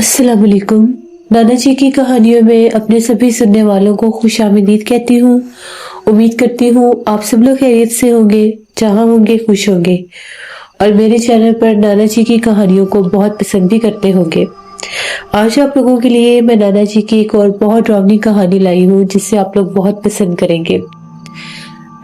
अस्सलाम वालेकुम। नाना जी की कहानियों में अपने सभी सुनने वालों को खुशामदीद कहती हूँ। उम्मीद करती हूँ आप सब लोग खैरियत से होंगे, जहाँ होंगे खुश होंगे और मेरे चैनल पर नाना जी की कहानियों को बहुत पसंद भी करते होंगे। आज आप लोगों के लिए मैं नाना जी की एक और बहुत डरावनी कहानी लाई हूँ जिसे आप लोग बहुत पसंद करेंगे।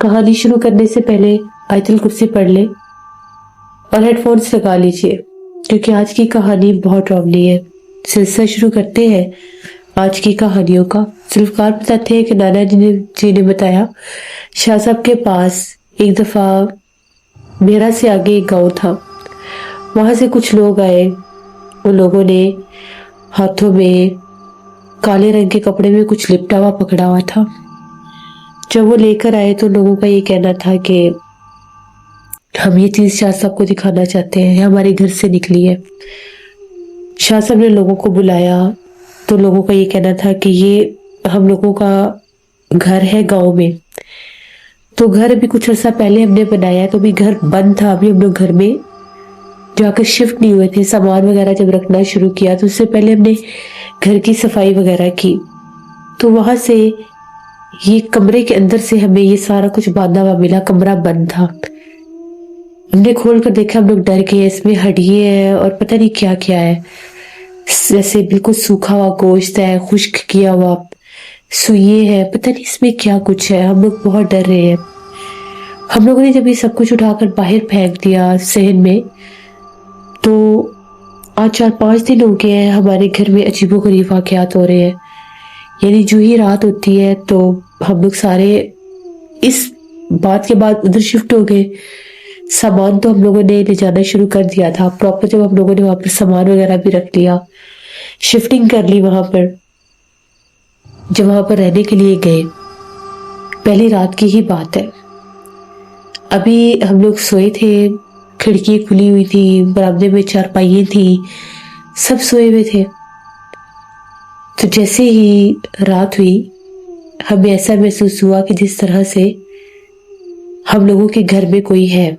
कहानी शुरू करने से पहले आयतुल कुर्सी पढ़ ले और हेडफोन्स लगा लीजिए क्योंकि आज की कहानी बहुत डरावनी है। सिलसिला शुरू करते हैं आज की कहानियों का। जुल्फकार बताते हैं कि नाना जी ने बताया, शाह साहब के पास एक दफा मेरा से आगे एक गांव था। वहां से कुछ लोग आए। उन लोगों ने हाथों में काले रंग के कपड़े में कुछ लिपटा हुआ पकड़ा हुआ था। जब वो लेकर आए तो लोगों का ये कहना था कि हम ये चीज शाह साहब को दिखाना चाहते हैं, हमारे घर से निकली है। शाह साहब ने लोगों को बुलाया तो लोगों का ये कहना था कि ये हम लोगों का घर है गांव में। तो घर अभी कुछ अर्सा पहले हमने बनाया है, तो अभी घर बंद था। अभी हम लोग घर में जाकर शिफ्ट नहीं हुए थे। सामान वगैरह जब रखना शुरू किया तो उससे पहले हमने घर की सफाई वगैरह की। तो वहां से ये कमरे के अंदर से हमें ये सारा कुछ बांधा हुआ मिला। कमरा बंद था। हमने खोल कर देखा, हम लोग डर गए। इसमें हड्डियां है और पता नहीं क्या क्या है, जैसे बिल्कुल सूखा हुआ गोश्त है, खुश्क किया हुआ, सुइए है, पता नहीं इसमें क्या कुछ है। हम लोग बहुत डर रहे हैं। हम लोगों ने जब ये सब कुछ उठाकर बाहर फेंक दिया सहन में, तो आज 4-5 दिन हो गए हैं हमारे घर में अजीबोगरीब वाकयात हो रहे हैं। यानी जो ही रात होती है तो हम लोग सारे इस बात के बाद उधर शिफ्ट हो गए। सामान तो हम लोगों ने ले जाना शुरू कर दिया था प्रॉपर। जब हम लोगों ने वहां पर सामान वगैरह भी रख लिया, शिफ्टिंग कर ली वहां पर, जब वहां पर रहने के लिए गए, पहली रात की ही बात है। अभी हम लोग सोए थे, खिड़की खुली हुई थी, बरामदे में चारपाइयां थी, सब सोए हुए थे। तो जैसे ही रात हुई, हमें ऐसा महसूस हुआ कि जिस तरह से हम लोगों के घर में कोई है,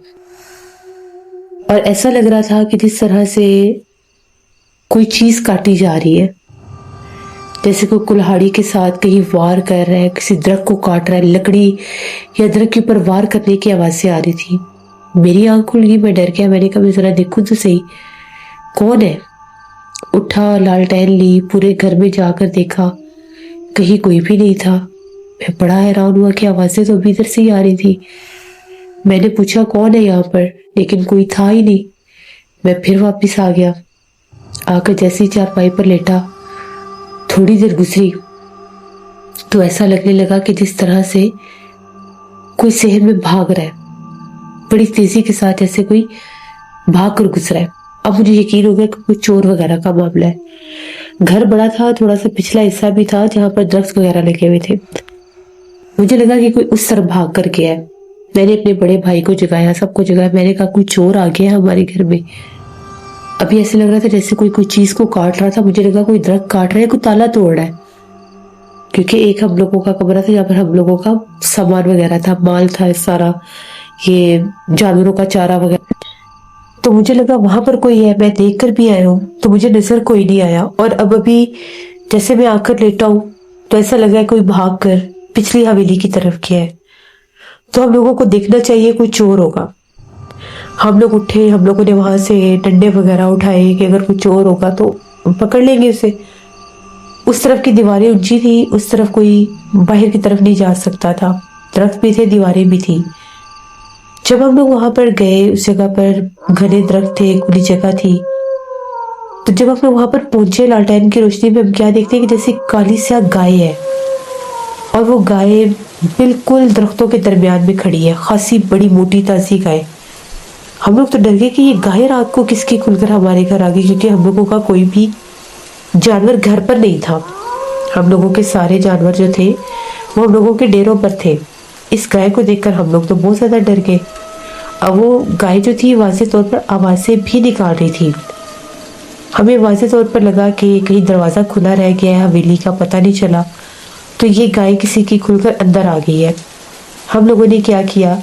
और ऐसा लग रहा था कि जिस तरह से कोई चीज काटी जा रही है, जैसे कोई कुल्हाड़ी के साथ कहीं वार कर रहा है, किसी दरख्त को काट रहा है, लकड़ी या दरख्त के ऊपर वार करने की आवाजें आ रही थी। मेरी आंख खुल गई, मैं डर गया। मैंने कहा मैं जरा देखूं तो सही कौन है। उठा, लालटेन ली, पूरे घर में जाकर देखा, कहीं कोई भी नहीं था। मैं बड़ा हैरान हुआ कि आवाजें तो अभी इधर से ही आ रही थी। मैंने पूछा कौन है यहाँ पर, लेकिन कोई था ही नहीं। मैं फिर वापस आ गया। आकर जैसे ही चारपाई पर लेटा, थोड़ी देर गुजरी तो ऐसा लगने लगा कि जिस तरह से कोई शहर में भाग रहा है, बड़ी तेजी के साथ, जैसे कोई भाग कर गुजरा है। अब मुझे यकीन हो गया कि कोई चोर वगैरह का मामला है। घर बड़ा था, थोड़ा सा पिछला हिस्सा भी था जहां पर दरख्त वगैरह लगे हुए थे। मुझे लगा कि कोई उस तरफ भाग कर गया है। मैंने अपने बड़े भाई को जगाया, सबको जगाया। मैंने कहा कोई चोर आ गया है हमारे घर में। अभी ऐसे लग रहा था जैसे कोई चीज को काट रहा था। मुझे लगा कोई दरख्त काट रहा है, कोई ताला तोड़ रहा है, क्योंकि एक हम लोगों का कमरा था जहाँ पर हम लोगों का सामान वगैरह था, माल था सारा, ये जानवरों का चारा वगैरह। तो मुझे लगा वहां पर कोई है। मैं देख कर भी आया हूँ तो मुझे नजर कोई नहीं आया। और अब अभी जैसे मैं आकर लेटा हूँ तो ऐसा लगा कोई भाग कर पिछली हवेली की तरफ गया है। तो हम लोगों को देखना चाहिए कोई चोर होगा। हम लोग उठे, हम लोगों ने वहां से डंडे वगैरह उठाए कि अगर कोई चोर होगा तो पकड़ लेंगे उसे। उस तरफ की दीवारें ऊंची थी, उस तरफ कोई बाहर की तरफ नहीं जा सकता था। दरख्त भी थे, दीवारें भी थी। जब हम लोग वहां पर गए, उस जगह पर घने दरख्त थे, खुली जगह थी। तो जब हम लोग वहां पर पहुंचे, लालटेन की रोशनी में हम क्या देखते हैं कि जैसे काली स्याह गाय है, और वो गाय बिल्कुल दरख्तों के दरमियान में खड़ी है। खासी बड़ी मोटी ताजी गाय। हम लोग तो डर गए कि ये गाय रात को किसकी खुलकर हमारे घर आ गई, क्योंकि हम लोगों का कोई भी जानवर घर पर नहीं था। हम लोगों के सारे जानवर जो थे वो हम लोगों के डेरों पर थे। इस गाय को देखकर हम लोग तो बहुत ज्यादा डर गए। अब वो गाय जो थी वाज़े तौर पर आवाजें भी निकाल रही थी। हमें वाज़े तौर पर लगा कि कहीं दरवाजा खुला रह गया है हवेली का, पता नहीं चला। तो ये गाय किसी की खुलकर अंदर आ गई है। हम लोगों ने क्या किया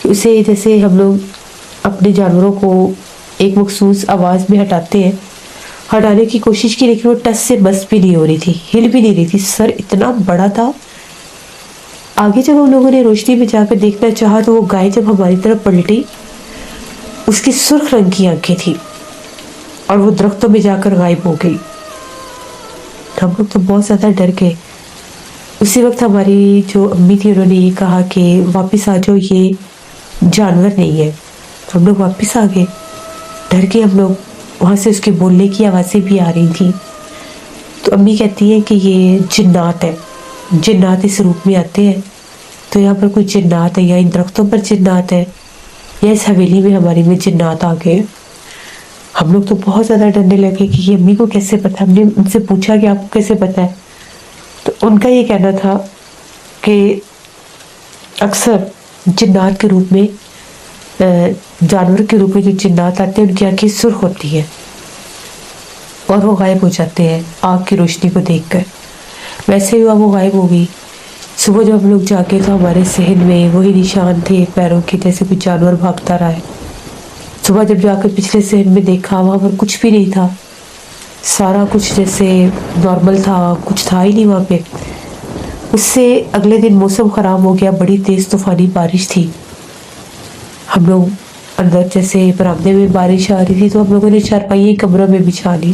कि उसे, जैसे हम लोग अपने जानवरों को एक मखसूस आवाज में हटाते हैं, हटाने की कोशिश की, लेकिन वो टस से बस भी नहीं हो रही थी, हिल भी नहीं रही थी, सर इतना बड़ा था। आगे जब हम लोगों ने रोशनी में जाकर देखना चाहा तो वो गाय जब हमारी तरफ पलटी, उसकी सुर्ख रंग की आंखें थी और वो दरख्तों में जाकर गायब हो गई। हम लोग तो बहुत ज्यादा डर गए। उसी वक्त हमारी जो अम्मी थी उन्होंने ये कहा कि वापस आ जाओ, ये जानवर नहीं है। हम लोग वापस आ गए, डर के हम लोग। वहां से उसके बोलने की आवाज़ें भी आ रही थी। तो अम्मी कहती है कि ये जिन्नात है, जिन्नात इस रूप में आते हैं। तो यहाँ पर कुछ जिन्नात है, या इन दरख्तों पर जिन्नात है, या इस हवेली में हमारी में जिन्नात आ गए। हम लोग तो बहुत ज़्यादा डरने लगे कि ये अम्मी को कैसे पता। हमने उनसे पूछा कि आपको कैसे पता है, तो उनका ये कहना था कि अक्सर जिन्नात के रूप में, जानवर के रूप में जो जिन्नात आते हैं उनकी आंखें सुर्ख होती हैं और वो गायब हो जाते हैं आग की रोशनी को देखकर। वैसे ही हुआ, वो गायब हो गई। सुबह जब हम लोग जाके तो हमारे सहन में वही निशान थे पैरों के, जैसे कोई जानवर भागता रहा है। सुबह जब जाकर पिछले सहन में देखा, वहाँ पर कुछ भी नहीं था, सारा कुछ जैसे नॉर्मल था, कुछ था ही नहीं वहाँ पे। उससे अगले दिन मौसम ख़राब हो गया, बड़ी तेज़ तूफानी बारिश थी। हम लोग अंदर जैसे बरामदे में बारिश आ रही थी तो हम लोगों ने चारपाई कमरों में बिछा ली।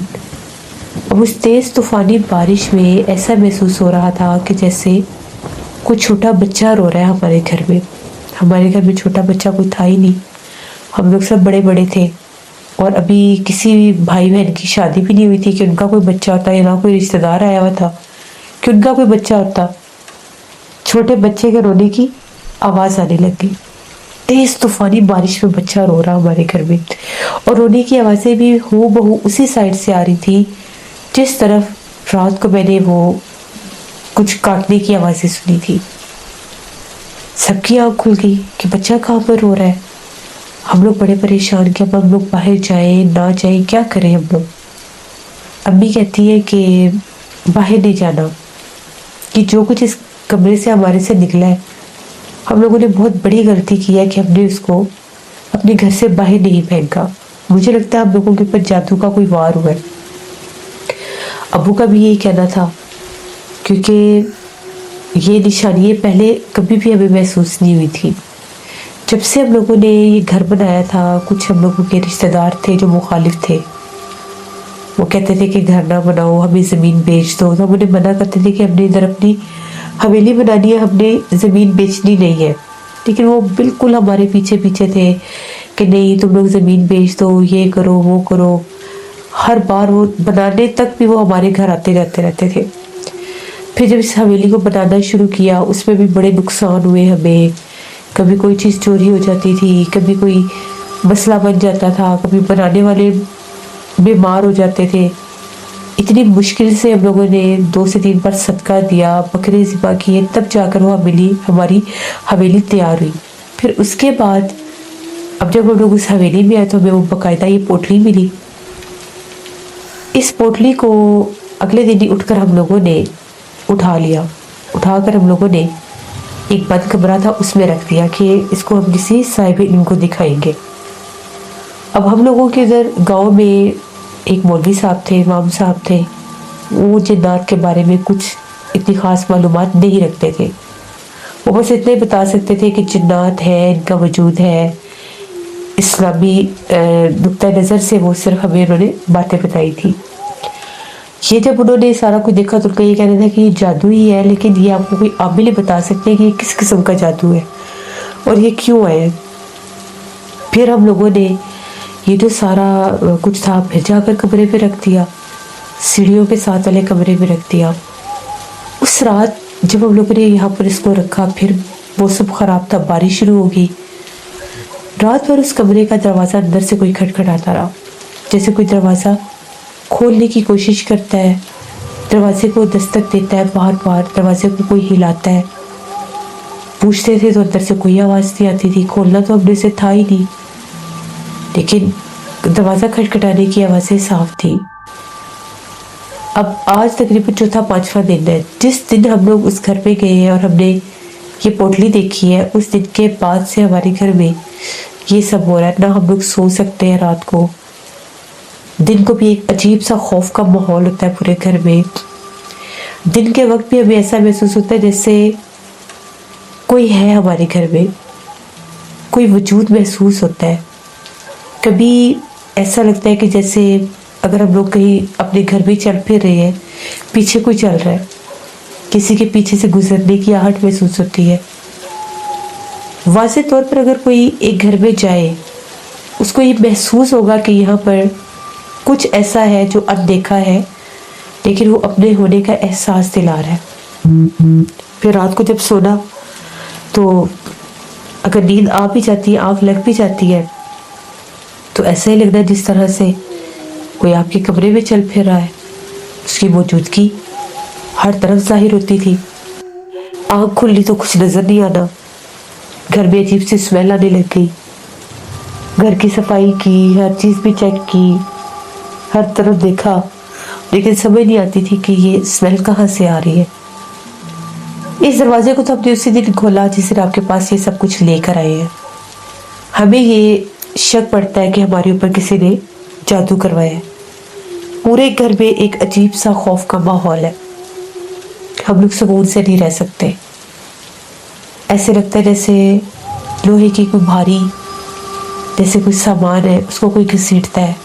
अब उस तेज़ तूफानी बारिश में ऐसा महसूस हो रहा था कि जैसे कोई छोटा बच्चा रो रहा है हमारे घर में। हमारे घर में छोटा बच्चा कोई था ही नहीं, हम लोग सब बड़े बड़े थे और अभी किसी भाई बहन की शादी भी नहीं हुई थी कि उनका कोई बच्चा होता, या ना कोई रिश्तेदार आया हुआ था कि उनका कोई बच्चा होता। छोटे बच्चे के रोने की आवाज़ आने लगी। तेज तूफानी बारिश में बच्चा रो रहा हमारे घर में, और रोने की आवाज़ें भी हूबहू उसी साइड से आ रही थी जिस तरफ रात को मैंने वो कुछ काटने की आवाज़ें सुनी थी। सबकी आँख खुल गई कि बच्चा कहाँ पर रो रहा है। हम लोग बड़े परेशान कि अब हम लोग बाहर जाएं ना जाएं, क्या करें हम लोग। अम्मी कहती है कि बाहर नहीं जाना, कि जो कुछ इस कमरे से हमारे से निकला है, हम लोगों ने बहुत बड़ी गलती की है कि हमने उसको अपने घर से बाहर नहीं फेंका। मुझे लगता है हम लोगों के ऊपर जादू का कोई वार हुआ है। अबू का भी यही कहना था, क्योंकि ये निशानी पहले कभी भी हमें महसूस नहीं हुई थी। जब से हम लोगों ने ये घर बनाया था, कुछ हम लोगों के रिश्तेदार थे जो मुखालिफ थे, वो कहते थे कि घर ना बनाओ, हमें ज़मीन बेच दो। तो हम उन्हें मना करते थे कि हमने इधर अपनी हवेली बनानी है, हमने ज़मीन बेचनी नहीं है। लेकिन वो बिल्कुल हमारे पीछे पीछे थे कि नहीं तुम लोग ज़मीन बेच दो, ये करो वो करो। हर बार वो बनाने तक भी वो हमारे घर आते जाते रहते थे। फिर जब इस हवेली को बनाना शुरू किया, उसमें भी बड़े नुकसान हुए हमें। कभी कोई चीज़ चोरी हो जाती थी, कभी कोई मसला बन जाता था, कभी बनाने वाले बीमार हो जाते थे। इतनी मुश्किल से हम लोगों ने 2 से 3 बार सदका दिया, बकरे ज़िबा किए, तब जाकर वो हमारी हवेली तैयार हुई। फिर उसके बाद अब जब हम लोग उस हवेली में आए तो हमें वो बाकायदा ये पोटली मिली। इस पोटली को अगले दिन ही उठकर हम लोगों ने उठा लिया। उठाकर हम लोगों ने एक बंद कमरा था उसमें रख दिया कि इसको हम किसी साहिब इल्म को दिखाएंगे। अब हम लोगों के इधर गांव में एक मौलवी साहब थे, इमाम साहब थे, वो जिन्नात के बारे में कुछ इतनी ख़ास मालूमात नहीं रखते थे। वो बस इतने बता सकते थे कि जिन्नात है, इनका वजूद है। इस्लामी नुक्ता नज़र से वो सिर्फ हमें उन्होंने बातें बताई थी। ये जब उन्होंने सारा कुछ देखा तो उनका ये कहना था कि ये जादू ही है, लेकिन ये आपको कोई आबिल ही बता सकते हैं कि ये किस किस्म का जादू है और ये क्यों है। फिर हम लोगों ने ये जो सारा कुछ था फिर जाकर कमरे पे रख दिया, सीढ़ियों के साथ वाले कमरे में रख दिया। उस रात जब हम लोगों ने यहाँ पर इसको रखा, फिर मौसम ख़राब था, बारिश शुरू हो गई। रात भर उस कमरे का दरवाज़ा अंदर से कोई खटखटाता रहा, जैसे कोई दरवाज़ा खोलने की कोशिश करता है, दरवाजे को दस्तक देता है, बार बार दरवाजे को कोई हिलाता है। पूछते थे तो अंदर से कोई आवाज़ नहीं आती थी, खोलना तो हमने से था ही नहीं, लेकिन दरवाज़ा खटखटाने की आवाज़ें साफ थी। अब आज तकरीबन चौथा पांचवा दिन है जिस दिन हम लोग उस घर पे गए हैं और हमने ये पोटली देखी है। उस दिन के बाद से हमारे घर में ये सब हो रहा है। ना हम लोग सो सकते हैं रात को, दिन को भी एक अजीब सा खौफ का माहौल होता है पूरे घर में। दिन के वक्त भी हमें ऐसा महसूस होता है जैसे कोई है हमारे घर में, कोई वजूद महसूस होता है। कभी ऐसा लगता है कि जैसे अगर हम लोग कहीं अपने घर में चल फिर रहे हैं, पीछे कोई चल रहा है, किसी के पीछे से गुजरने की आहट महसूस होती है। वाज़े तौर पर अगर कोई एक घर में जाए, उसको ये महसूस होगा कि यहाँ पर कुछ ऐसा है जो अनदेखा है, लेकिन वो अपने होने का एहसास दिला रहा है। फिर रात को जब सोना, तो अगर नींद आ भी जाती है, आँख लग भी जाती है, तो ऐसा ही लगता है जिस तरह से कोई आपके कमरे में चल फिर रहा है। उसकी मौजूदगी हर तरफ जाहिर होती थी। आँख खुली तो कुछ नजर नहीं आना, घर में अजीब सी स्मेल आने लग गई। घर की सफाई की, हर चीज़ भी चेक की, हर तरफ देखा, लेकिन समझ नहीं आती थी कि ये स्मेल कहाँ से आ रही है। इस दरवाजे को तो हमने उसी दिन खोला जिस दिन आपके पास ये सब कुछ लेकर आए हैं। हमें ये शक पड़ता है कि हमारे ऊपर किसी ने जादू करवाया है। पूरे घर में एक अजीब सा खौफ का माहौल है। हम लोग सुकून से नहीं रह सकते। ऐसे लगता है जैसे लोहे की कोई भारी, जैसे कोई सामान है, उसको कोई घसीटता है।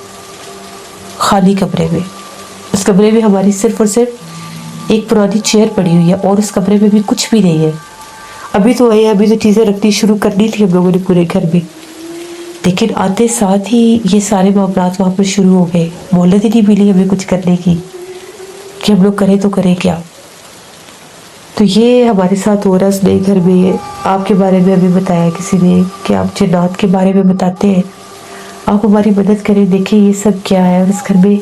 खाली कमरे में, उस कमरे में हमारी सिर्फ और सिर्फ एक पुरानी चेयर पड़ी हुई है और उस कमरे में भी कुछ भी नहीं है। अभी तो चीज़ें रखनी शुरू करनी थी हम लोगों ने पूरे घर में, लेकिन आते साथ ही ये सारे मामलात वहाँ पर शुरू हो गए। मोहलत ही नहीं मिली हमें कुछ करने की कि हम लोग करें तो करें क्या। तो ये हमारे साथ हो रहा है उस नए घर में। आपके बारे में हमें बताया किसी ने कि आप जन्नत के बारे में बताते हैं, आप हमारी मदद करें, देखें ये सब क्या है और इस घर में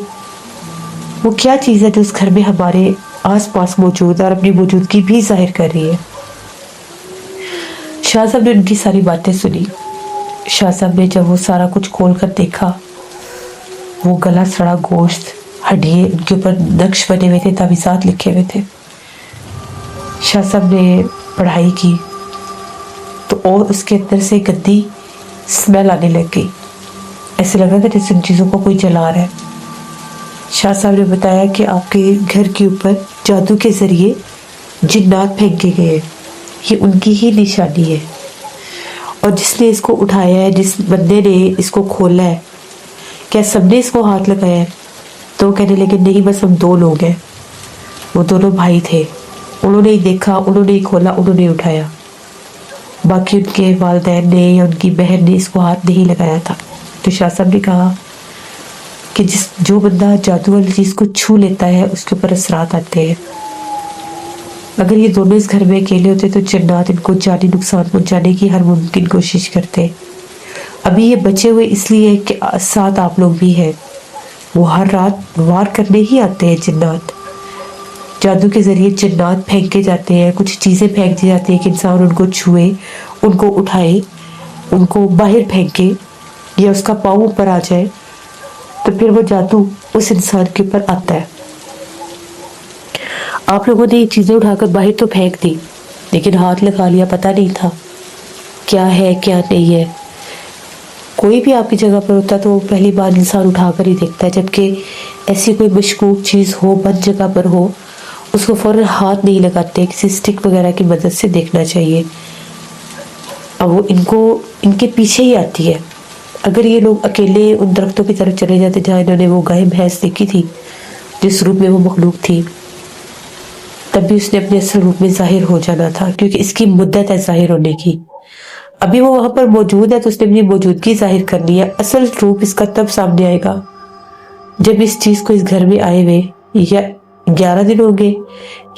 वो क्या चीज़ है जो उस घर में हमारे आस पास मौजूद है और अपनी मौजूदगी भी जाहिर कर रही है। शाह साहब ने उनकी सारी बातें सुनी। शाह साहब ने जब वो सारा कुछ खोल कर देखा, वो गला सड़ा गोश्त, हड्डियाँ, उनके ऊपर नक्श बने हुए थे, तावीज़ात लिखे हुए थे। शाह साहब ने पढ़ाई की तो और उसके अंदर से गंदी स्मेल आने लग गई। ऐसे लग रहा था जैसे उन चीज़ों को कोई जला रहा है। शाह साहब ने बताया कि आपके घर के ऊपर जादू के ज़रिए जिन्नात फेंके गए हैं, ये उनकी ही निशानी है। और जिसने इसको उठाया है, जिस बंदे ने इसको खोला है, क्या सबने इसको हाथ लगाया है? तो वो कहने लगे नहीं, बस हम दो लोग हैं। वो दोनों भाई थे, उन्होंने ही देखा, उन्होंने ही खोला, उन्होंने ही उठाया। बाकी उनके वालिदैन ने या उनकी बहन ने इसको हाथ नहीं लगाया था। तो शाह साहब ने कहा कि जो बंदा जादू वाली चीज़ को छू लेता है उसके ऊपर असरात आते हैं। अगर ये दोनों इस घर में अकेले होते तो जन्नत इनको जानी नुकसान पहुंचाने की हर मुमकिन कोशिश करते। अभी ये बचे हुए इसलिए कि साथ आप लोग भी हैं। वो हर रात वार करने ही आते हैं जन्नत। जादू के ज़रिए जन्नत फेंके जाते हैं, कुछ चीज़ें फेंक दी जाती हैं कि इंसान उनको छुए, उनको उठाए, उनको बाहर फेंके या उसका पाँव ऊपर आ जाए, तो फिर वो जादू उस इंसान के ऊपर आता है। आप लोगों ने ये चीज़ें उठाकर बाहर तो फेंक दी, लेकिन हाथ लगा लिया, पता नहीं था क्या है क्या नहीं है। कोई भी आपकी जगह पर होता तो पहली बार इंसान उठाकर ही देखता है, जबकि ऐसी कोई मशकूक चीज़ हो, बंद जगह पर हो, उसको फ़ौरन हाथ नहीं लगाते, किसी स्टिक वगैरह की मदद से देखना चाहिए। अब वो इनके पीछे ही आती है। अगर ये लोग अकेले उन दरख्तों की तरफ चले जाते जहाँ इन्होंने वो गाय भैंस देखी थी, जिस रूप में वो मखलूक थी, तब भी उसने अपने असल रूप में जाहिर हो जाना था, क्योंकि इसकी मुद्दत है जाहिर होने की। अभी वो वहाँ पर मौजूद है तो उसने अपनी मौजूदगी जाहिर करनी है। असल रूप इसका तब सामने आएगा जब इस चीज़ को इस घर में आए हुए या 11 दिन होंगे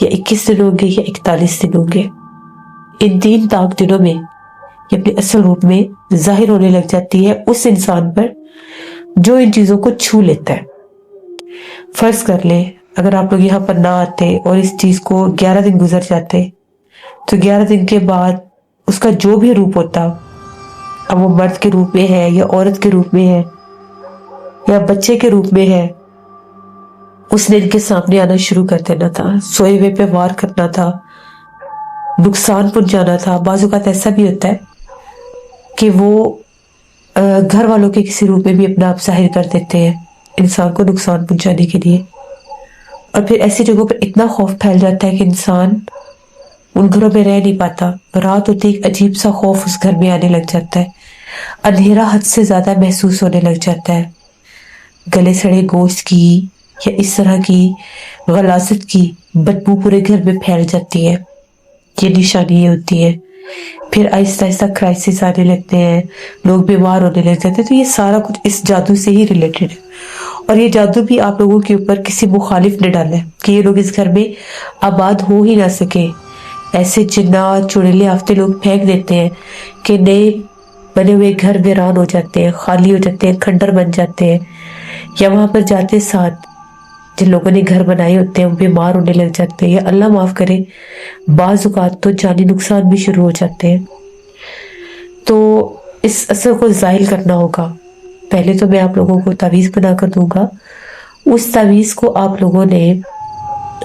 या 21 दिन होंगे या 41 दिन होंगे। इन 3 ताक दिनों में ये अपने असल रूप में जाहिर होने लग जाती है उस इंसान पर जो इन चीज़ों को छू लेता है। फर्ज कर ले अगर आप लोग यहाँ पर ना आते और इस चीज़ को 11 दिन गुजर जाते, तो 11 दिन के बाद उसका जो भी रूप होता, अब वो मर्द के रूप में है या औरत के रूप में है या बच्चे के रूप में है, उसने इनके सामने आना शुरू कर देना था, सोए हुए पे वार करना था, नुकसान पहुंचाना था। बाज़ औक़ात ऐसा भी होता है कि वो घर वालों के किसी रूप में भी अपना आप जाहिर कर देते हैं, इंसान को नुकसान पहुंचाने के लिए। और फिर ऐसी जगहों पर इतना खौफ फैल जाता है कि इंसान उन घरों में रह नहीं पाता। रात होती एक अजीब सा खौफ उस घर में आने लग जाता है। अंधेरा हद से ज्यादा महसूस होने लग जाता है। गले सड़े गोश्त की या इस तरह की गलाजत की बदबू पूरे घर में फैल जाती है। ये निशानी ये होती है। फिर आहिस्ता आहिस्ता क्राइसिस आने लगते हैं, लोग बीमार होने लग जाते हैं। तो ये सारा कुछ इस जादू से ही रिलेटेड है। और ये जादू भी आप लोगों के ऊपर किसी मुखालिफ ने डाला है कि ये लोग इस घर में आबाद हो ही ना सके। ऐसे जिन्नात चुड़ैले आफ्ते लोग फेंक देते हैं कि नए बने हुए घर वीरान हो जाते हैं, खाली हो जाते हैं, खंडर बन जाते हैं। या वहां पर जाते साथ जिन लोगों ने घर बनाए होते हैं वो बीमार होने लग जाते हैं, या अल्लाह माफ करे बाज़ औक़ात तो जानी नुकसान भी शुरू हो जाते हैं। तो इस असर को ज़ाहिल करना होगा। पहले तो मैं आप लोगों को तावीज़ बना कर दूंगा। उस तावीज़ को आप लोगों ने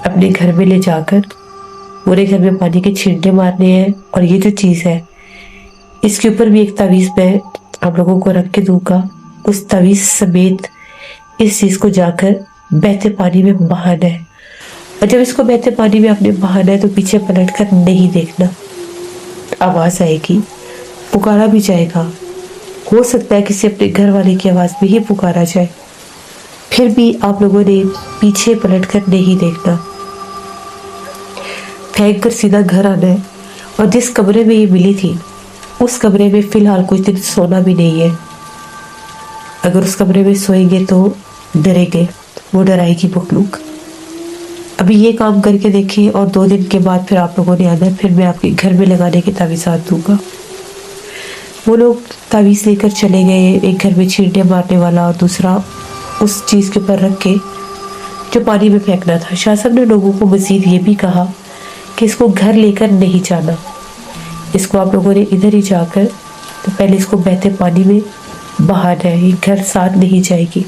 अपने घर में ले जाकर पूरे घर में पानी के छींटे मारने हैं। और ये जो चीज़ है इसके ऊपर भी एक तावीज़ मैं आप लोगों को रख के दूंगा। उस तावीज़ समेत इस चीज़ को जाकर बहते पानी में बहाना है। और जब इसको बहते पानी में आपने बहाना है तो पीछे पलट कर नहीं देखना। आवाज़ आएगी, पुकारा भी जाएगा। हो सकता है किसी अपने घर वाले की आवाज़ में ही पुकारा जाए। फिर भी आप लोगों ने पीछे पलट कर नहीं देखना, फेंक कर सीधा घर आना है। और जिस कमरे में ये मिली थी उस कमरे में फिलहाल कुछ दिन सोना भी नहीं है। अगर उस कमरे में सोएंगे तो डरेंगे, वो डराएगी मखलूक। अभी ये काम करके देखिए और 2 दिन के बाद फिर आप लोगों ने आना है। फिर मैं आपके घर में लगाने के तावीज़ात दूंगा। वो लोग तावीज़ लेकर चले गए, एक घर में छींटे मारने वाला और दूसरा उस चीज़ के ऊपर रख के जो पानी में फेंकना था। शाह साहब ने लोगों को मज़ीद ये भी कहा कि इसको घर लेकर नहीं जाना, इसको आप लोगों ने इधर ही जाकर तो पहले इसको बहते पानी में बहाना है, ये घर साथ नहीं जाएगी।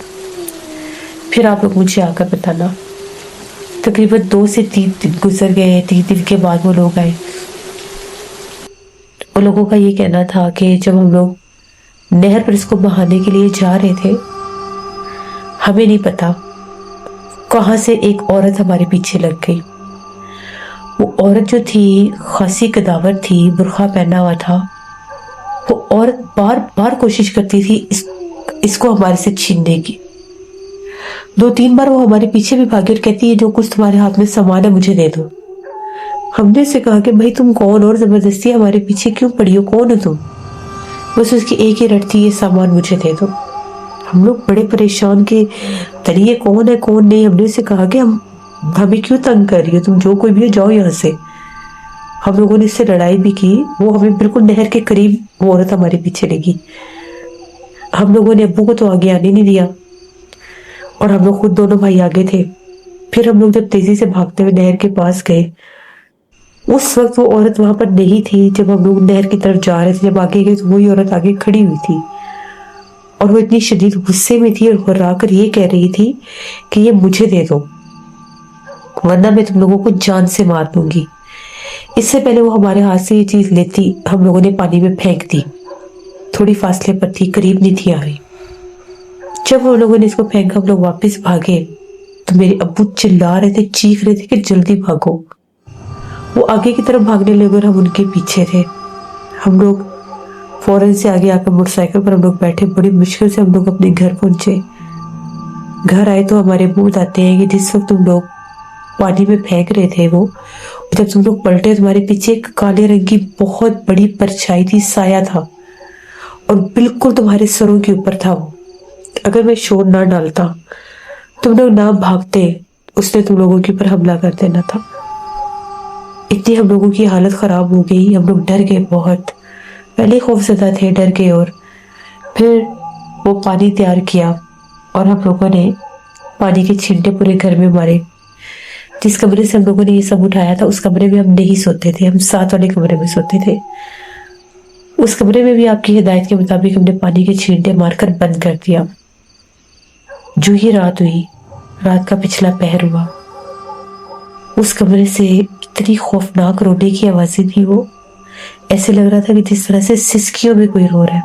फिर आप लोग मुझे आकर बताना। तकरीबन 2 से 3 दिन गुजर गए। 3 दिन के बाद वो लोग आए। उन लोगों का ये कहना था कि जब हम लोग नहर पर इसको बहाने के लिए जा रहे थे, हमें नहीं पता कहाँ से एक औरत हमारे पीछे लग गई। वो औरत जो थी खासी कदावर थी, बुर्खा पहना हुआ था। वो औरत बार बार कोशिश करती थी इसको हमारे से छीनने की। 2-3 बार वो हमारे पीछे भी भागी और कहती है जो कुछ तुम्हारे हाथ में सामान है मुझे दे दो। हमने उसे कहा कि भाई तुम कौन और जबरदस्ती हमारे पीछे क्यों पड़ी हो, कौन हो तुम? बस उसकी एक ही रट थी, ये सामान मुझे दे दो। हम लोग बड़े परेशान के तरी ये कौन है कौन नहीं। हमने उसे कहा कि हमें क्यों तंग कर रही हो तुम, जो कोई भी हो जाओ यहाँ से। हम लोगों ने इससे लड़ाई भी की। वो हमें बिल्कुल नहर के करीब वो औरत हमारे पीछे लगी। हम लोगों ने अब्बू को तो आगे आने नहीं दिया और हम लोग खुद दोनों भाई आगे थे। फिर हम लोग जब तेजी से भागते हुए नहर के पास गए, उस वक्त वो औरत वहां पर नहीं थी। जब हम लोग नहर की तरफ जा रहे थे, जब आगे गए तो वही औरत आगे खड़ी हुई थी और वो इतनी शदीद गुस्से में थी और हुर्रा कर ये कह रही थी कि ये मुझे दे दो वरना मैं तुम लोगों को जान से मार दूंगी। इससे पहले वो हमारे हाथ से ये चीज लेती, हम लोगों ने पानी में फेंक दी। थोड़ी फासले पर थी, करीब नहीं थी आ रही। जब हम लोगों ने इसको फेंका, हम लोग वापस भागे तो मेरे अब्बू चिल्ला रहे थे, चीख रहे थे कि जल्दी भागो। वो आगे की तरफ भागने लगे और हम उनके पीछे थे। हम लोग फौरन से आगे आकर मोटरसाइकिल पर हम लोग बैठे। बड़ी मुश्किल से हम लोग अपने घर पहुंचे। घर आए तो हमारे अब्बू बताते हैं कि जिस वक्त तुम लोग पानी में फेंक रहे थे वो, जब तुम लोग पलटे तुम्हारे पीछे एक काले रंग की बहुत बड़ी परछाई थी, साया था और बिल्कुल तुम्हारे सरों के ऊपर था वो। अगर मैं शोर ना डालता, तुम लोग ना भागते, उसने तुम लोगों के ऊपर हमला कर देना था। इतनी हम लोगों की हालत खराब हो गई, हम लोग डर गए बहुत। पहले खौफजदा थे, डर गए। और फिर वो पानी तैयार किया और हम लोगों ने पानी के छींटे पूरे घर में मारे। जिस कमरे से हम लोगों ने ये सब उठाया था उस कमरे में हम नहीं सोते थे, हम साथ वाले कमरे में सोते थे। उस कमरे में भी आपकी हिदायत के मुताबिक हमने पानी के छींटे मारकर बंद कर दिया। जो ही रात हुई, रात का पिछला पहर हुआ, उस कमरे से इतनी खौफनाक रोने की आवाजें थी। वो ऐसे लग रहा था कि जिस तरह से सिसकियों में कोई रो रहा है।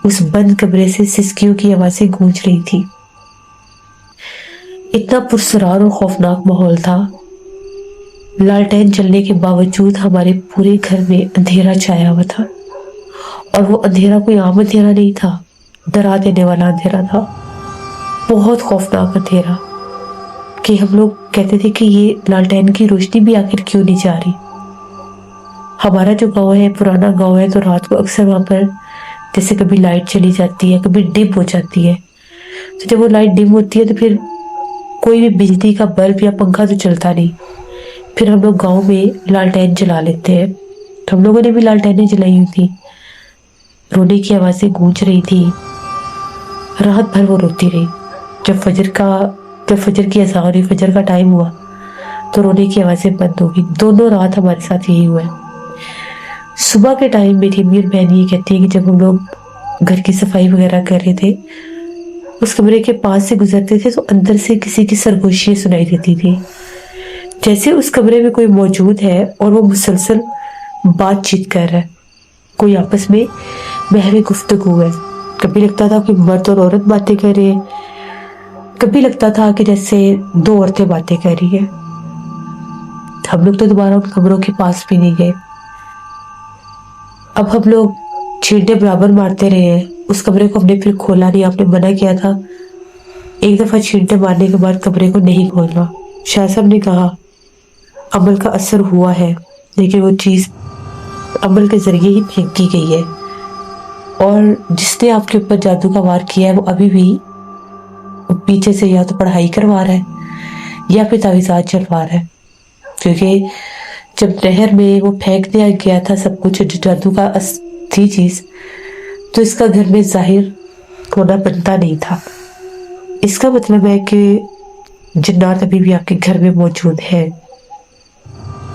उस बंद कमरे से सिसकियों की आवाजें गूंज रही थी। इतना पुरस्कार और खौफनाक माहौल था। लालटेन जलने के बावजूद हमारे पूरे घर में अंधेरा छाया हुआ था, और वो अंधेरा कोई आम अंधेरा नहीं था, डरा देने वाला अंधेरा था, बहुत खौफनाक अंधेरा कि हम लोग कहते थे कि ये लालटेन की रोशनी भी आखिर क्यों नहीं जा रही। हमारा जो गांव है पुराना गांव है, तो रात को अक्सर वहाँ पर जैसे कभी लाइट चली जाती है, कभी डिम हो जाती है। तो जब वो लाइट डिम होती है तो फिर कोई भी बिजली का बल्ब या पंखा तो चलता नहीं, फिर हम लोग गांव में लालटेन जला लेते हैं। तो हम लोगों ने भी लालटेनें जलाई हुई थी। रोने की आवाज़ें गूंज रही थी, रात भर वो रोती रही। जब फजर की अज़ान हुई, फजर का टाइम हुआ, तो रोने की आवाज़ें बंद हो गई। दोनों रात हमारे साथ यही हुआ है। सुबह के टाइम मेरी अम्मी और बहन ये कहती है कि जब हम लोग घर की सफाई वगैरह कर रहे थे, उस कमरे के पास से गुजरते थे तो अंदर से किसी की सरगोशियाँ सुनाई देती थी, जैसे उस कमरे में कोई मौजूद है और वो मुसलसल बातचीत कर रहा है, कोई आपस में बहवी गुफ्तगू है। कभी लगता था कि मर्द और औरत बातें कर रहे हैं, कभी लगता था कि जैसे दो औरतें बातें कर रही है। हम लोग तो दोबारा उन कमरों के पास भी नहीं गए। अब हम लोग छींटे बराबर मारते रहे हैं, उस कमरे को हमने फिर खोला नहीं। आपने मना किया था एक दफा छींटे मारने के बाद कमरे को नहीं खोलना। शाह साहब ने कहा अमल का असर हुआ है, लेकिन वो चीज़ अमल के जरिए ही फेंकी गई है, और जिसने आपके ऊपर जादू का वार किया है वो अभी भी पीछे से या तो पढ़ाई करवा रहा है या फिर तावीज़ात चलवा रहा है। क्योंकि जब नहर में वो फेंक दिया गया था सब कुछ जो जादू का थी चीज़, तो इसका घर में जाहिर होना बनता नहीं था। इसका मतलब है कि जिन्नात अभी भी आपके घर में मौजूद है।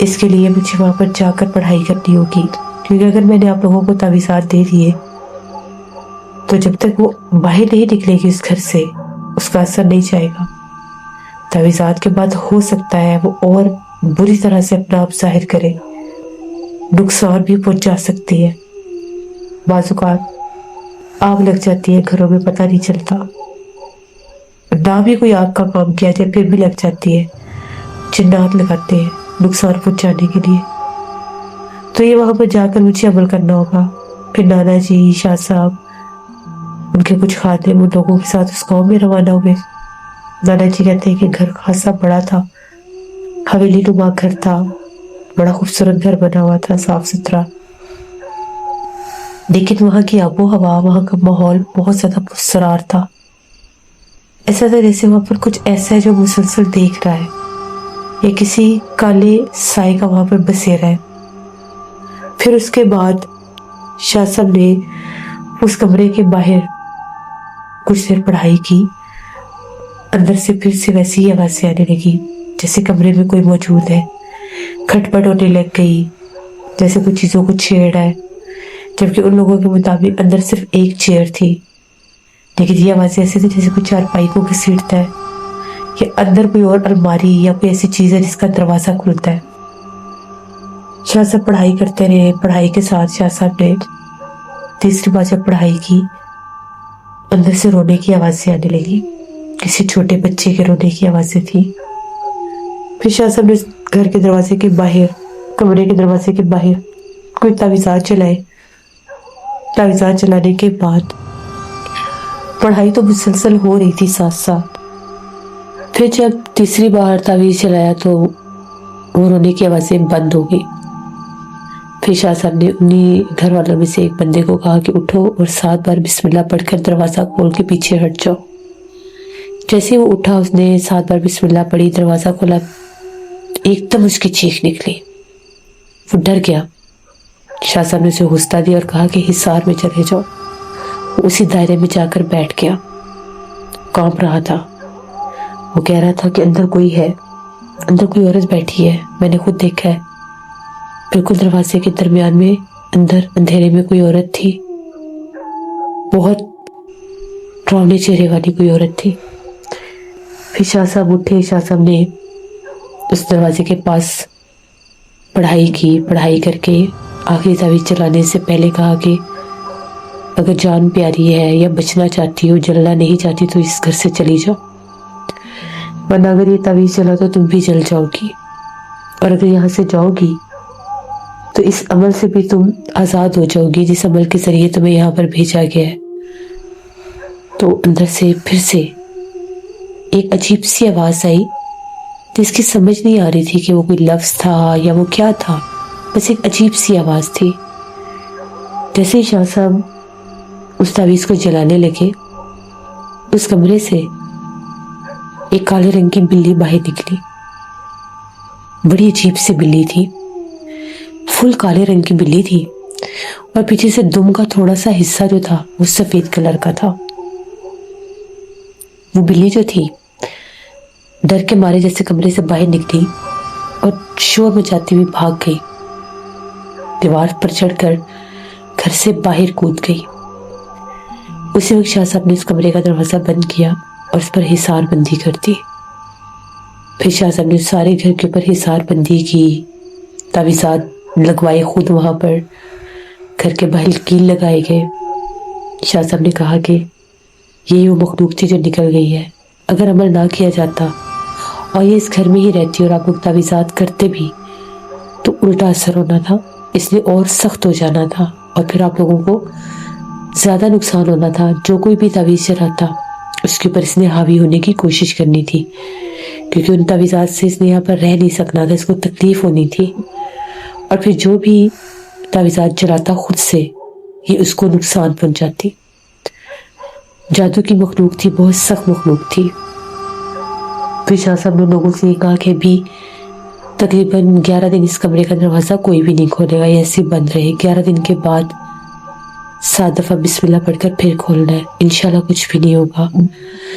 इसके लिए मुझे वहाँ पर जाकर पढ़ाई करनी होगी, क्योंकि अगर मैंने आप लोगों को तावीज़ात दे दिए तो जब तक वो बाहर नहीं निकलेगी उस घर से, उसका असर नहीं जाएगा। तावीज़ात के बाद हो सकता है वो और बुरी तरह से अपना आप जाहिर करे, नुकसान भी पहुंच जा सकती है। बाज़ आग लग जाती है घरों में, पता नहीं चलता, ना भी कोई आग का काम किया जाए फिर भी लग जाती है। जिन्नात लगाते हैं नुकसान पहुंचाने के लिए। तो ये वहां पर जाकर मुझे अमल करना होगा। फिर नाना जी, शाह साहब, उनके कुछ खाते उन लोगों के साथ उस गाँव में रवाना हुए। नाना जी कहते हैं कि घर खासा बड़ा था, हवेली नुमा घर था, बड़ा खूबसूरत घर बना हुआ था, साफ सुथरा, लेकिन वहाँ की आबो हवा, वहाँ का माहौल बहुत ज्यादा पुरस्कार था। ऐसा था जैसे वहाँ पर कुछ ऐसा है जो मुसलसल देख रहा है, या किसी काले साए का वहाँ पर बसेरा है। फिर उसके बाद शाह साहब ने उस कमरे के बाहर कुछ देर पढ़ाई की। अंदर से फिर से वैसी ही आवाज़ें आने लगी जैसे कमरे में कोई मौजूद है। खटपट होने लग गई जैसे कुछ चीज़ों को छेड़ है, जबकि उन लोगों के मुताबिक अंदर सिर्फ एक चेयर थी, लेकिन ये आवाज़ें ऐसी थी जैसे कोई चारपाई को घसीटता है, कि अंदर कोई और अलमारी या कोई ऐसी चीज़ है जिसका दरवाज़ा खुलता है। शाह साहब पढ़ाई करते रहे। पढ़ाई के साथ शाह साहब ने तीसरी बार जब पढ़ाई की, अंदर से रोने की आवाज़ें आने लगी, किसी छोटे बच्चे के रोने की आवाज़ें थी। फिर शाह साहब ने घर के दरवाजे के बाहर, कमरे के दरवाजे के बाहर कोई तावीज़ात चलाए। तावीज़ात चलाने के बाद पढ़ाई तो मुसलसल हो रही थी साथ साथ। फिर जब तीसरी बार तावीज़ चलाया तो वो रोने की आवाज़ें बंद हो गई। फिर शाह साहब ने उन्हीं घर वालों में से एक बंदे को कहा कि उठो और 7 बार बिस्मिल्लाह पढ़कर दरवाज़ा खोल के पीछे हट जाओ। जैसे वो उठा, उसने 7 बार बिस्मिल्लाह पढ़ी, दरवाज़ा खोला, एकदम उसकी चीख निकली, वो डर गया। शाह साहब ने उसे हौसला दिया और कहा कि हिसार में चले जाओ। वो उसी दायरे में जाकर बैठ गया, कांप रहा था। वो कह रहा था कि अंदर कोई है, अंदर कोई औरत बैठी है, मैंने खुद देखा है। बिल्कुल दरवाजे के दरमियान में अंदर अंधेरे में कोई औरत थी, बहुत डरावने चेहरे वाली कोई औरत थी। फिर शाह साहब उठे। शाह साहब ने उस दरवाजे के पास पढ़ाई की। पढ़ाई करके आखिरी तावीज़ चलाने से पहले कहा कि अगर जान प्यारी है या बचना चाहती हो, जलना नहीं चाहती, तो इस घर से चली जाओ। वरना अगर ये तावीज़ चला तो तुम भी जल जाओगी, और अगर यहाँ से जाओगी तो इस अमल से भी तुम आज़ाद हो जाओगी जिस अमल के ज़रिए तुम्हें यहाँ पर भेजा गया है। तो अंदर से फिर से एक अजीब सी आवाज़ आई जिसकी समझ नहीं आ रही थी कि वो कोई लफ्ज़ था या वो क्या था, बस एक अजीब सी आवाज़ थी। जैसे ही शाह साहब उस तावीज़ को जलाने लगे, उस कमरे से एक काले रंग की बिल्ली बाहर निकली। बड़ी अजीब सी बिल्ली थी, फुल काले रंग की बिल्ली थी, और पीछे से दुम का थोड़ा सा हिस्सा जो था वो सफेद कलर का था। वो बिल्ली जो थी डर के मारे जैसे कमरे से बाहर निकली और शोर मचाती हुई भाग गई, दीवार पर चढ़कर घर से बाहर कूद गई। उसी वक्त शाह साहब ने उस कमरे का दरवाजा बंद किया और उस पर हिसार बंदी कर दी। फिर शाह साहब ने सारे घर के ऊपर हिसार बंदी की, तावीज़ात लगवाए खुद वहाँ पर, घर के बाहर कील लगाए गए। शाह साहब ने कहा कि ये वो मखलूक थी जो निकल गई है, अगर अमल ना किया जाता और ये इस घर में ही रहती और आप लोग तावीज़ात करते भी तो उल्टा असर होना था, इसलिए और सख्त हो जाना था, और फिर आप लोगों को ज़्यादा नुकसान होना था। जो कोई भी तावीज़ चलाता उसके ऊपर इसने हावी होने की कोशिश करनी थी, क्योंकि उन तावीज़ात से इसने यहाँ पर रह नहीं सकना था, इसको तकलीफ़ होनी थी। और फिर जो भी तावीज़ात चलाता खुद से ये उसको नुकसान पहुँचाती। जादू की मखलूक थी, बहुत सख्त मखलूक थी। फिर शाह साहब ने लोगों से कहा कि भी तकरीबन 11 दिन इस कमरे का दरवाज़ा कोई भी नहीं खोलेगा, ये ऐसे बंद रहे। 11 दिन के बाद 7 दफ़ा बिस्मिल्लाह पढ़कर फिर खोलना है, इंशाल्लाह कुछ भी नहीं होगा।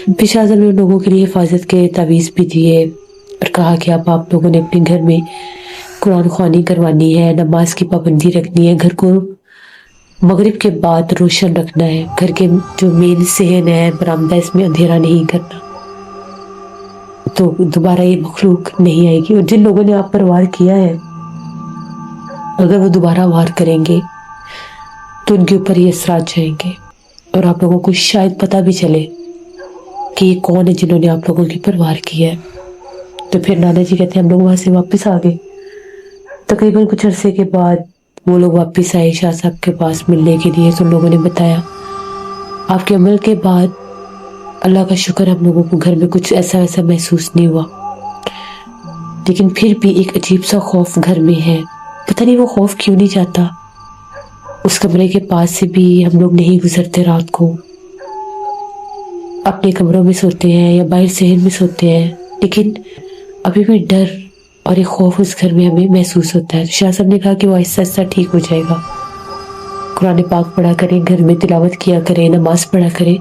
फिर शाह साहब ने लोगों के लिए हिफाजत के तावीज़ भी दिए और कहा कि अब आप लोगों ने अपने घर में कुरान ख़वानी करवानी है, नमाज की पाबंदी रखनी है, घर को मगरिब के बाद रोशन रखना है, घर के जो मेन सहन है बरामदा इसमें अंधेरा नहीं करना, तो दोबारा ये मखलूक नहीं आएगी। और जिन लोगों ने आप पर वार किया है अगर वो दोबारा वार करेंगे तो उनके ऊपर ये असरात जाएंगे, और आप लोगों को शायद पता भी चले कि ये कौन है जिन्होंने आप लोगों के ऊपर वार किया है। तो फिर नाना जी कहते हैं हम लोग वहाँ से वापस आ गए। तकरीबन कुछ अरसे के बाद वो लोग वापस आए शाह साहब के पास मिलने के लिए। तो लोगों ने बताया आपके अमल के बाद अल्लाह का शुक्र, हम लोगों को घर में कुछ ऐसा वैसा महसूस नहीं हुआ, लेकिन फिर भी एक अजीब सा खौफ घर में है। पता नहीं वो खौफ क्यों नहीं जाता। उस कमरे के पास से भी हम लोग नहीं गुजरते, रात को अपने कमरों में सोते हैं या बाहर शहर में सोते हैं, लेकिन अभी भी डर और एक खौफ उस घर में हमें महसूस होता है। तो शाह साहब ने कहा कि वो आहिस्ता आहिस्ता ठीक हो जाएगा। कुरान पाक पढ़ा करें, घर में तिलावत किया करें, नमाज पढ़ा करें,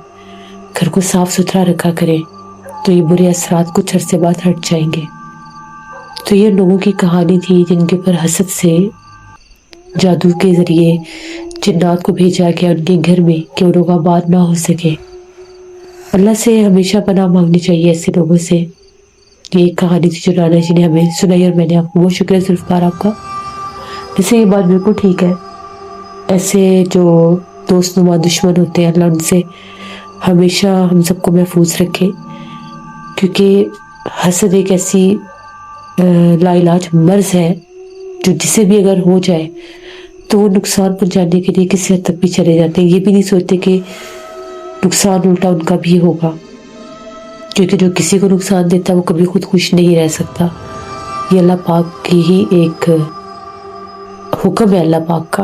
घर को साफ सुथरा रखा करें, तो ये बुरे असरात कुछ अरसे बाद हट जाएंगे। तो ये लोगों की कहानी थी जिनके ऊपर हसद से जादू के ज़रिए जिन्नात को भेजा गया उनके घर में कि वो लोग आबाद ना हो सके। अल्लाह से हमेशा पनाह मांगनी चाहिए ऐसे लोगों से। ये एक कहानी थी जो नाना जी ने हमें सुनाई और मैंने आपको बहुत शुक्रिया जुल्फ़कार आपका। जैसे ये बात बिल्कुल ठीक है, ऐसे जो दोस्त नुमा दुश्मन होते हैं अल्लाह उनसे हमेशा हम सबको महफूज रखे, क्योंकि हसद एक ऐसी लाइलाज मर्ज है जो जिसे भी अगर हो जाए तो वो नुकसान पहुंचाने के लिए किसी हद तक भी चले जाते हैं। ये भी नहीं सोचते कि नुकसान उल्टा उनका भी होगा, क्योंकि जो किसी को नुकसान देता है वो कभी खुद खुश नहीं रह सकता। ये अल्लाह पाक की ही एक हुक्म है अल्लाह पाक का।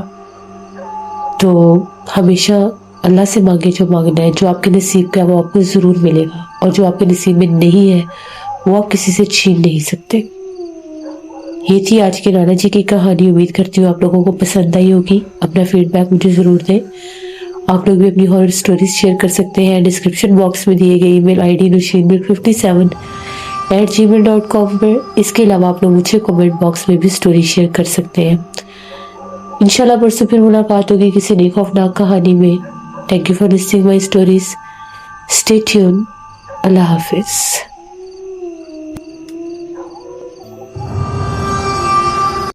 तो हमेशा अल्लाह से मांगे जो मांगना है, जो आपके नसीब का है वो आपको ज़रूर मिलेगा, और जो आपके नसीब में नहीं है वो आप किसी से छीन नहीं सकते। ये थी आज के नाना जी की कहानी। उम्मीद करती हूँ आप लोगों को पसंद आई होगी। अपना फीडबैक मुझे ज़रूर दें। आप लोग भी अपनी हॉरर स्टोरीज शेयर कर सकते हैं। डिस्क्रिप्शन बॉक्स में दिए गए ईमेल आईडी nushinmilk57@gmail.com पर। इसके अलावा आप लोग मुझे कमेंट बॉक्स में भी स्टोरी शेयर कर सकते हैं। इंशाल्लाह परसों फिर मुलाकात होगी किसी नई खौफनाक कहानी में। Thank you for listening my stories. Stay tune. अल्लाह हाफिज़।